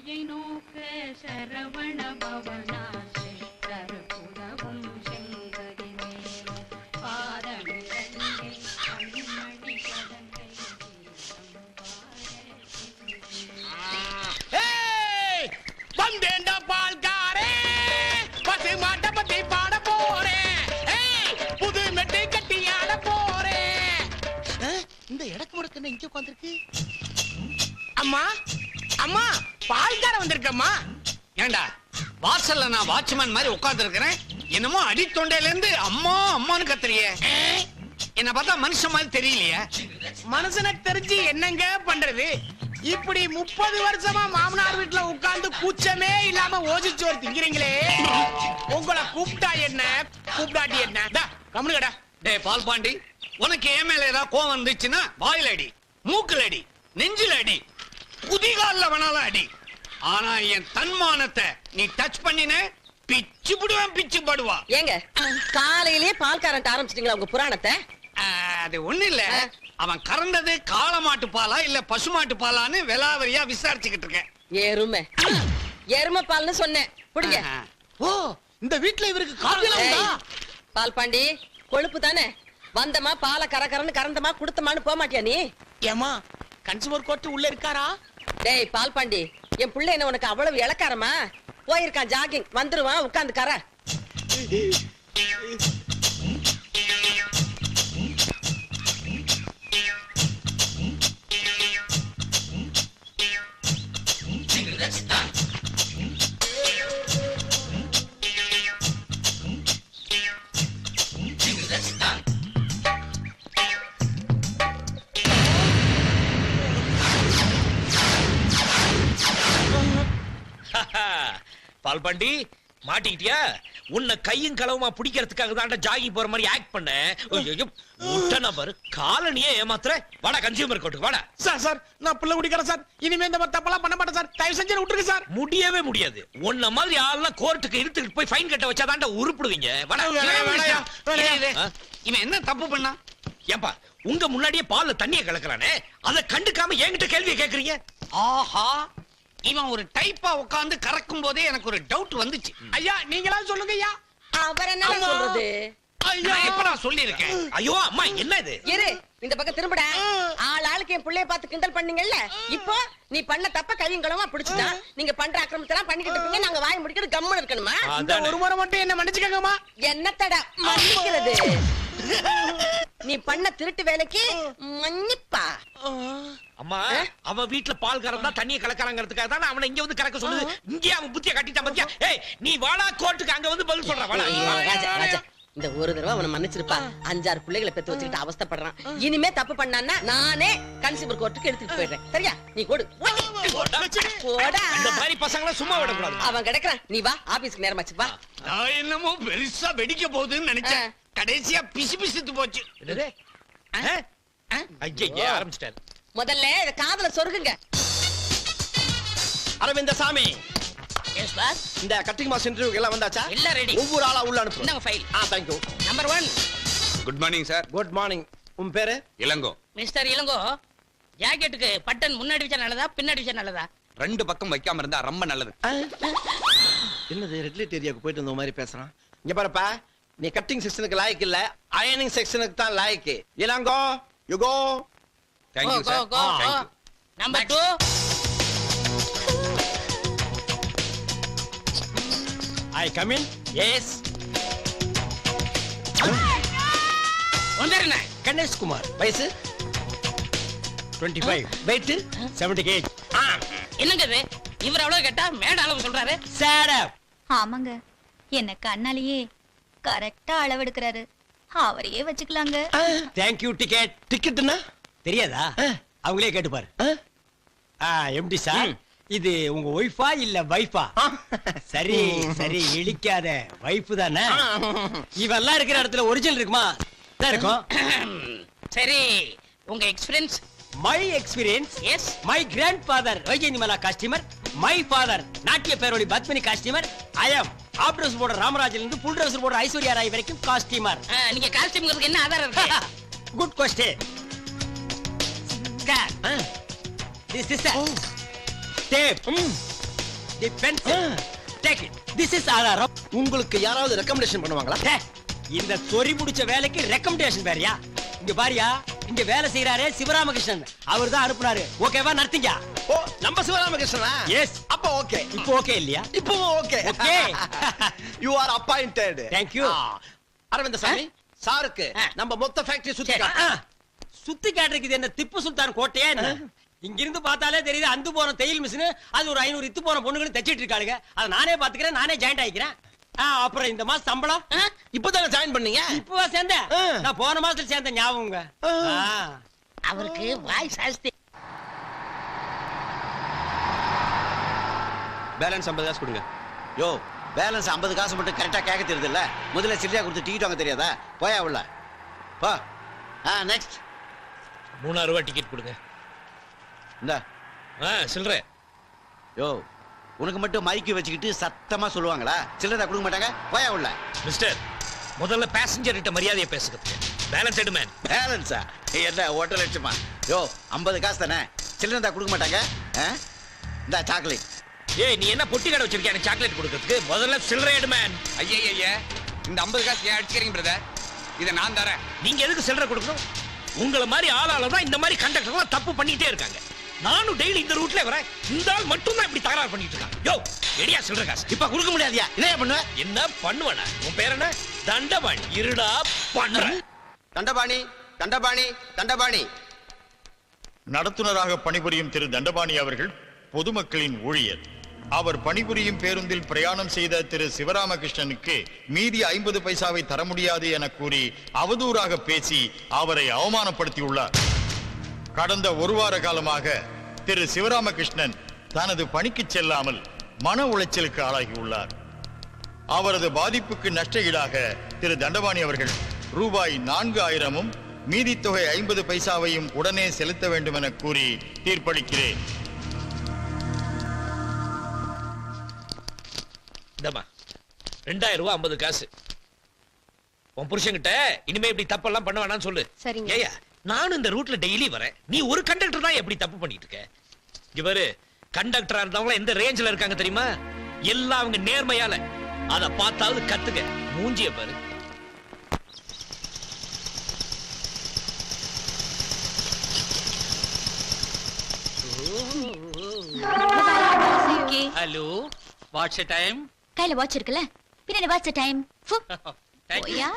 செவியை நோக்க சரவண பவனா சிஷ்டர் புதவும் செங்கதி மேலும் பாதமிரண்டில் கண்மணி கதங்கை வந்தேண்டா பால்காரே பசு மாட்ட பத்தி பாட போறேன் புது மெட்டு கட்டி ஆட போறேன். இந்த இடக்கு முடக்கு இங்க உட்காந்துருக்கு. அம்மா அம்மா பால்கார வந்திருக்கம்மா. ஏண்டா வாசல்ல நான் வாட்ச்மேன் மாதிரி உட்கார்ந்து இருக்கிறேன், என்னமோ அடி தொண்டையில இருந்து அம்மா அம்மான்னு கத்துறியே. என்ன பார்த்தா மனுஷன் மாதிரி தெரியலையே. மனுஷனுக்கு தெரிஞ்சு என்னங்க பண்றது? இப்படி 30 வருஷமா மாமனார் வீட்டுல உட்கார்ந்து கூச்சமே இல்லாம ஓசிச்சோறு திங்கிறீங்களே, உங்களை கூப்பிட்டா என்ன கூப்பிடாட்டி என்ன? கம்முனுடா. டேய் பால் பாண்டி, உனக்கு ஏன் மேல ஏதாவது கோவம் வந்துச்சுன்னா வாயில அடி, மூக்குல அடி, நெஞ்சில அடி, குதிகால்ல வேணாலும் அடி. ஆனா என் தன்மானத்தை நீ டச் பண்ணின பிச்சு புடுவேன், பிச்சு படுவா. ஏங்க காலையிலேயே பால்காரன் ஆரம்பிச்சிட்டீங்களா உங்க புராணத்தை? அது ஒண்ணு இல்ல, அவன் கறந்தது காளமாட்டு பாலா இல்ல பசுமாட்டு பாலான்னு விலாவரியா விசாரிச்சுக்கிட்டு இருக்கேன். எருமை பால்னு சொன்னேன். புடிங்க. ஓ, இந்த வீட்ல இவருக்கு காப்பியெல்லாம் உண்டா? பால் பாண்டி கொழுப்பு தானே, வந்தமா பாலை கரகரன்னு கறந்தமா குடுத்தமான்னு போக மாட்டியா நீ? ஏமா கன்சூமர் கோர்ட் உள்ள இருக்காரா? டேய் பால் பாண்டி, என் புள்ள என்ன உனக்கு அவ்வளவு இளக்காரமா? போயிருக்கான் ஜாகிங், வந்துருவான், உட்கார்ந்து கர. பால்பாண்டி மாட்டிக்கிட்டியா? உன்னை கையும் களவுமா பிடிக்கிறதுக்காக தான் ஜாகிங் போற மாதிரி ஆக்ட் பண்ண. பாரு காலனியே ஏமாத்துற. வாடா கன்சியூமர் கோர்ட்டுக்கு வாடா. சார் நான் புள்ள குடிக்கிறேன் சார், இனிமே இந்த மாதிரி தப்பெல்லாம் பண்ண மாட்டேன் சார், தயவு செஞ்சு விட்டுருங்க சார். முடியவே முடியாது. உன்ன மாதிரி ஆள்லாம் கோர்ட்டுக்கு இழுத்துட்டு போய் ஃபைன் கட்ட வச்சாதான்டா உருப்பிடுவீங்க. வாடா. இவன் என்ன தப்பு பண்ணா? ஏப்பா உங்க முன்னாடியே பால்ல தண்ணியை கலக்குறானே, அதை கண்டுக்காம என்கிட்ட கேள்வியை கேக்குறீங்க? ஆஹா, இவன் ஒரு டைப்பா உட்கார்ந்து கறக்கும் போதே எனக்கு ஒரு டவுட் வந்துச்சு. ஐயா நீங்களா சொல்லுங்க ஐயா. அவர் என்ன சொல்றது? ஐயா இப்ப நான் சொல்லியிருக்கேன். ஐயோ அம்மா என்ன இது? இரு, இந்த பக்கம் திரும்படா. ஆளுக்கு என் புள்ளைய பார்த்து கிண்டல் பண்ணீங்கல்ல, இப்போ நீ பண்ண தப்ப கையங்களமா பிடிச்சுட்டா நீங்க பண்ற அக்கிரமத்தெல்லாம் பண்ணிக்கிட்டு இருப்பீங்க, நாங்க வாய் முடிக்கிறது கம்முன்னு இருக்கணுமா? இந்த ஒரு முறை மட்டும் என்ன மன்னிச்சுக்கங்கம்மா. என்னத்தடா மன்னிக்கிறது? நீ பண்ண திருட்டு வேலைக்கு மன்னிப்பா? அம்மா அவன் வீட்டுல பால் கறந்தா தண்ணியை கலக்கறாங்கிறதுக்காக தான் அவனை இங்க வந்து கலக்க சொல்லுது. இங்கே அவன் புத்திய கட்டிட்டான் பாத்தியா? ஏய் நீ வாடா கோர்ட்டுக்கு, அங்க வந்து பதில் சொல்ற. வாடா. ராஜா இந்த ஒரு தடவை அவனை மன்னிச்சிருப்பா. 6 பிள்ளைகளை பெத்து வச்சுக்கிட்டு அவஸ்தைப்படுறான். இனிமே தப்பு பண்ணான்னா நானே கன்சியூமர் கோர்ட்டுக்கு எடுத்துட்டு போயிடுறேன். சரியா? நீ கொடு. போடா. இந்த மாதிரி பசங்களை சும்மா விடக்கூடாது. அவன் கிடக்குறான், நீ வா, ஆபீஸ்க்கு நேரமாச்சு வா. நான் என்னமோ பெருசா வெடிக்க போகுதுன்னு நினைச்சேன், கடைசியா பிசு பிசுத்து போச்சு. ஐயே ஆரம்பிச்சிட்டாரு. முதல்ல இத காதுல சொருகுங்க. அரவிந்த சாமி, எஸ் பாஸ். இந்த கட்டிங் மாஸ் இன்டர்வியூக்கு எல்லாம் வந்தாச்சா? எல்லாம் ரெடி. ஒவ்வொரு ஆளா உள்ள அனுப்பு. இந்தாங்க file. thank you. Number 1. Good morning sir. Good morning. உன் பேரு? இளங்கோ. மிஸ்டர் இளங்கோ, ஜாக்கெட்டுக்கு பட்டன் முன்னாடி வச்சா நல்லதா பின்னாடி வச்சா நல்லதா? 2 பக்கம் வைக்காம இருந்தா ரொம்ப நல்லது. என்னது ரெட் லைட் ஏரியாவுக்கு போயிட்டு வந்த மாதிரி பேசுறான். இங்க பாருப்பா, நீ கட்டிங் செக்ஷனுக்கு லாயக்கு இல்ல, அயனிங் செக்ஷனுக்கு தான் லாயக்கு. Ilango you go. Thank you sir. Thank you. Number 2. I come in. Yes. வந்துருங்க. கணேஷ் குமார். வயசு 25. weight 70 kg. என்னங்க இது? இவர் அவ்வளவு கேட்டா மேட அளவு சொல்றாரு. Shut up. ஆமாங்க, என்ன கண்ணாலேயே கரெக்டா அளவெடுக்கிறாரு. அவரையே வச்சுக்கலாங்க. Thank you ticket. டிக்கெட்னா தெரியாதா? அவங்களே கேட்டு பாரு. எம்டி சார், இது உங்க ஒய்ஃபா இல்ல வைஃபா? சரி சரி இழிக்காத, வைஃப் தானே. இவெல்லாம் இருக்கிற இடத்துல ஒரிஜினல் இருக்குமா? இருக்கும். சரி, உங்க experience? My experience? Yes. My grandfather Vyjayanthimala costumer, my father நாட்டிய பேரோடி பத்மினி காஸ்டியூமர், ஐ அம் ஆப் ட்ரெஸ் போடுற ராமராஜில இருந்து புல் ட்ரெஸ் போடுற ஐஸ்வர்யா ராய் வரைக்கும் காஸ்டியூமர். நீங்க காஸ்டியூம்ங்கிறதுக்கு என்ன ஆதாரம் இருக்கு? Good question. This is a tape. The pencil take it this is ஆதாரம். உங்களுக்கு யாராவது ரெக்கமெண்டேஷன் பண்ணுவாங்களா? டே, இந்த சொறி முடிச்ச வேலைக்கு ரெக்கமெண்டேஷன் வேறயா? இங்க பாரியா, இங்க வேலை செய்யறாரே சிவராமகிருஷ்ணன், அவர் தான் அனுப்புனாரு. ஓகேவா? நடத்தீங்க. ஓ, நம்ம சிவராமகிருஷ்ணனா? எஸ். அப்ப ஓகே. இப்போ ஓகே இல்லையா? இப்போ okay. Okay. You are appointed. Thank you. Arvind Swamy சாருக்கு நம்ம மொத்த ஃபேக்டரி சுத்தி காட்டு. சுத்தி காட்டுறதுக்கு என்ன திப்பு சுல்தான் கோட்டையா என்ன? இங்க இருந்து பார்த்தாலே தெரியுது அந்து போன தையல் மிஷின், அது ஒரு 500 இத்து போன பொண்ணுகளும் தச்சிட்டு இருக்காளுங்க. அதை நானே பாத்துக்கிறேன், நானே ஜாயிண்ட் ஆயிக்கிறேன். அப்புறம் இந்த மாசம் சம்பளம் இப்பதானே ஜாயின் பண்ணீங்க? இப்பவா சேர்ந்தேன்? நான் போன மாசத்துல சேர்ந்த ஞாபகங்க. அவருக்கு வாய் சாஸ்தி. பேலன்ஸ் 50 காசு கொடுங்க. யோ, பேலன்ஸ் 50 காசு மட்டும் கரெக்டா கேட்க தெரியுது இல்ல? முதல்ல சில்லியா கொடுத்து டிக்கெட் வாங்க தெரியாதா? போயா உள்ள போ. நெக்ஸ்ட் 3000 ரூபாய் டிக்கெட் கொடுங்க. இந்த சில்லற. யோ, உனக்கு மட்டும் மைக்கு வச்சுக்கிட்டு சத்தமா சொல்லுவாங்களா? சில்லறை கொடுக்க மாட்டாங்க. போயா உள்ள. மிஸ்டர், முதல்ல பேசஞ்சர் கிட்ட மரியாதையை பேசுறதுக்கு. பேலன்ஸ் எடு மேன். பேலன்ஸா? என்ன 1 லட்சமா? யோ, 50 காசு தானே, சில்லறை கொடுக்க மாட்டாங்க. இந்த சாக்லேட். ஏய், நீ என்ன பொட்டி கடை வச்சிருக்க எனக்கு சாக்லேட் கொடுக்கிறதுக்கு? முதல்ல சில்லறை எடு மேன். ஐயா இந்த 50 காசு ஏன் அடிச்சுக்கிறீங்க பிரதர்? இதை நான் தரேன். நீங்க எதுக்கு சில்லறை கொடுக்கணும்? உங்களை மாதிரி ஆளால தான் இந்த மாதிரி கண்டக்டர்லாம் தப்பு பண்ணிட்டே இருக்காங்க. நானும் டெய்லி இந்த ரூட்ல வரேன், இந்த ஆள் மட்டும் தான் இப்படி தகராறு பண்ணிட்டு இருக்கான். யோ, எடியா சில்லறை காசு. இப்ப கொடுக்க முடியாதியா? என்ன பண்ணுவ? என்ன பண்ணுவனா? உன் பேர் என்ன? தண்டபாணி. இருடா பண்றேன். தண்டபாணி, தண்டபாணி, தண்டபாணி. நடத்துனராக பணிபுரியும் திரு தண்டபாணி அவர்கள் பொதுமக்களின் ஊழியர். அவர் பணிபுரியும் பேருந்தில் பிரயாணம் செய்த திரு சிவராமகிருஷ்ணனுக்கு மீதி 50 பைசாவை தர முடியாது என கூறி அவதூறாக பேசி அவரை அவமானப்படுத்தியுள்ளார். கடந்த 1 வார காலமாக திரு சிவராமகிருஷ்ணன் தனது பணிக்கு செல்லாமல் மன உளைச்சலுக்கு ஆளாகியுள்ளார். அவரது பாதிப்புக்கு நஷ்ட ஈடாக திரு தண்டபாணி அவர்கள் ரூபாய் 4000 மீதி தொகை 50 பைசாவையும் உடனே செலுத்த வேண்டும் என கூறி தீர்ப்பளிக்கிறேன். இந்தமா 2000 ரூபாய் 50 காசு. உன் புருஷன்கிட்ட இனிமே இப்படி தப்பெல்லாம் பண்ண வேணாம்னு சொல்லு. சரிங்க. ஏயா, நானும் இந்த ரூட்ல டெய்லி வரேன், நீ ஒரு கண்டக்டர் தான் எப்படி தப்பு பண்ணிட்டு இருக்க? இவரு கண்டக்டரா இருந்தவங்க எந்த ரேஞ்சில இருக்காங்க தெரியுமா? எல்லாம் அவங்க நேர்மையால. அத பார்த்தாவது கத்துக்க. மூஞ்சிய பாரு. Hello, what's the time? கையில வாட்ச் இருக்குல்ல, பின்னாடி வாட்ச் டைம். ஓயா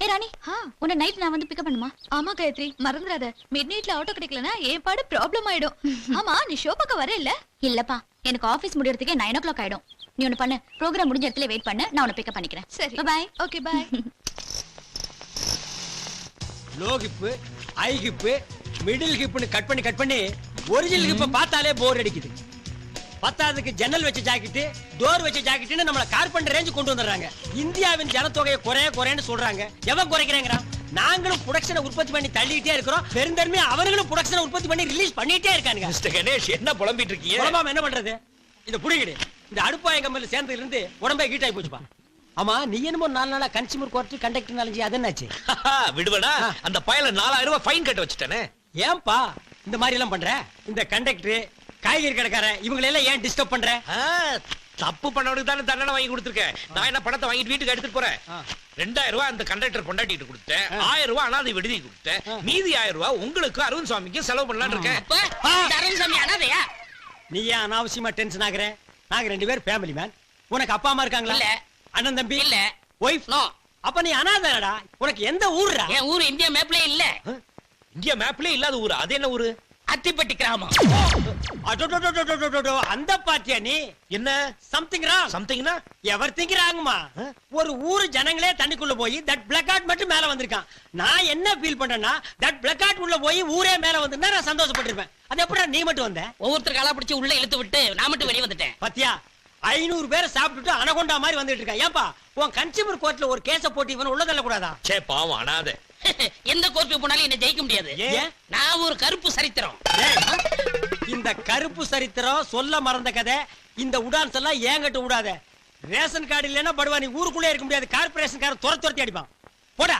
ஏ ராணி, உன்னை நைட் நான் வந்து பிக்கப் பண்ணுமா? ஆமா காயத்ரி, மறந்துடாத. மிட் நைட்ல ஆட்டோ கிடைக்கலனா ஏன் பாடு ப்ராப்ளம் ஆயிடும். ஆமா, நீ ஷோ பார்க்க வர இல்ல? இல்லப்பா, எனக்கு ஆபீஸ் முடியறதுக்கே 9 o'clock ஆயிடும். நீ ஒன்னு பண்ணு, ப்ரோகிராம் முடிஞ்ச இடத்துல வெயிட் பண்ணு, நான் உன்னை பிக்கப் பண்ணிக்கிறேன். சரி, bye. Okay, bye. Low hip, high hip, middle ஹிப்னு கட் பண்ணி ஒரிஜினல் ஹிப்பை பார்த்தாலே போர் அடிக்குது. பத்தாவதுக்கு ஜன்னல் வச்ச ஜாக்கெட், டோர் வச்ச ஜாக்கெட்னு நம்மள கார்பெண்டர் ரேஞ்ச் கொண்டு வந்துடுறாங்க. இந்தியாவின் ஜனத்தொகையை குறையன்னு சொல்றாங்க. எவன் குறைக்கிறாங்கறான்? நாங்களும் ப்ரொடக்ஷனை உற்பத்தி பண்ணி தள்ளிட்டே இருக்கிறோம். பெருந்தன்மையா அவங்களும் ப்ரொடக்ஷனை உற்பத்தி பண்ணி ரிலீஸ் பண்ணிட்டே இருக்காங்க. மிஸ்டர் கணேஷ், என்ன புலம்பிட்டு இருக்கீங்க? புலம்பாம என்ன பண்றது? இந்த புடிங்கடி, இந்த அடுப்பாய கம்பெனில சேர்ந்ததுல இருந்து உடம்பே ஹீட் ஆகி போச்சுப்பா. ஆமா, நீ என்னமோ 4 நாளா கன்சியூமர் கோர்ட் கண்டக்டர் நாலஞ்சு அது என்னாச்சு? விடுவடா, அந்த பயல 4000 ரூபாய் ஃபைன் கட்ட வச்சுட்டானே. ஏன்பா இந்த மாதிரி எல்லாம் பண்ற? இந்த கண்டக்டர், காய்கறி கடைக்காரன் இவங்களை எல்லாம் ஏன் டிஸ்டர்ப் பண்ற? தப்பு பண்ணவனுக்கு தானே தண்டனை வாங்கி கொடுத்துருக்கேன். நான் என்ன பணத்தை வாங்கிட்டு வீட்டுக்கு எடுத்துட்டு போறேன். 2000 ரூபாய் அந்த கண்டக்டர் பொண்டாட்டிட்டு கொடுத்தேன், 1000 ரூபாய் அனாதை விடுதி கொடுத்தேன், மீதி 1000 ரூபாய் உங்களுக்கு அரவிந்த் சுவாமிக்கு செலவு பண்ணலாம்னு இருக்கேன். அரவிந்த் சாமி அனாதையா? நீ ஏன் அனாவசியமா டென்ஷன் ஆகுற? நாங்க 2 பேர் ஃபேமிலி மேன். உனக்கு அப்பா அம்மா இருக்காங்களா? இல்ல. அண்ணன் தம்பி இல்ல. ஒய்ஃப்? நோ. அப்ப நீ அனாதைடா. உனக்கு எந்த ஊர்டா? என் ஊர் இந்தியா மேப்ல இல்ல. இந்தியா மேப்லயே இல்லாத ஊரு. அது என்ன ஊரு? அத்திப்பட்டி கிராமம். அந்த பாத்தியா நீ? என்ன சம்திங் ராங். சம்திங்னா எவர்திங் ராங்மா. ஒரு ஊரு ஜனங்களே தண்ணிக்குள்ள போய் தட் பிளாக் அவுட் மட்டும் மேல வந்திருக்கான். நான் என்ன ஃபீல் பண்றேன்னா, தட் பிளாக் அவுட் உள்ள போய் ஊரே மேல வந்திருந்தா நான் சந்தோஷப்பட்டிருப்பேன். அது எப்படா நீ மட்டும் வந்த? ஒவ்வொருத்தர் காலா பிடிச்சு உள்ள இழுத்து விட்டு நான் மட்டும் வெளிய வந்துட்டேன். பாத்தியா, 500 பேரை சாப்பிட்டுட்டு அனகொண்டா மாதிரி வந்துட்டு இருக்கான். ஏன்பா உன் கன்சியூமர் கோர்ட்ல ஒரு கேஸ போட்டு இவன் உள்ள தள்ள கூடாதா? சே பாவம், அனாதை. எந்த கோர்ட்டுக்கு போனாலும் என்ன ஜெயிக்க முடியாது. ஏன்? நான் ஒரு கருப்பு சரித்திரம். இந்த கருப்பு சரித்திரம் சொல்ல மறந்த கதை. இந்த உடான்ஸ் எல்லாம் ஏங்கட்டு விடாத. ரேஷன் கார்டு இல்லைன்னா படுவா, நீ ஊருக்குள்ளே இருக்க முடியாது. கார்பரேஷன் காரன் துரத்தி அடிப்பான். போடா.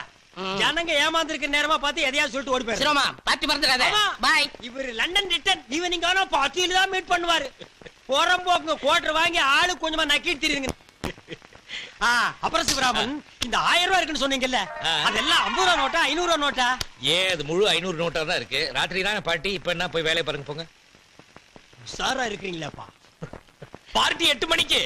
ஜனங்க ஏமாந்துருக்க நேரமா பார்த்து எதையாவது சொல்லிட்டு ஓடி போயிரு. சிரோமா பார்ட்டி மறந்துடாத. ஆமா. பாய். இவரு லண்டன் ரிட்டர்ன் ஈவினிங் ஆனா பார்ட்டியில தான் மீட் பண்ணுவாரு. போறம்போக்கு குவார்டர் வாங்கி ஆளு கொஞ்சமா நக்கிட்டு தெரியுங்க. அப்புறம் சிவராமன், இந்த 1000 ரூபாய் இருக்குன்னு சொன்னீங்கல்ல, அதெல்லாம் 50 ரூபா நோட்டா 500 ரூபா நோட்டா? ஏன் அது முழு 500 நோட்டா தான் இருக்கு. ராத்திரி தான் பார்ட்டி, இப்ப என்ன போய் வேலையை பாருங்க போங்க. சாரா இருக்கீங்களாப்பா? பார்ட்டி 8 மணிக்கு.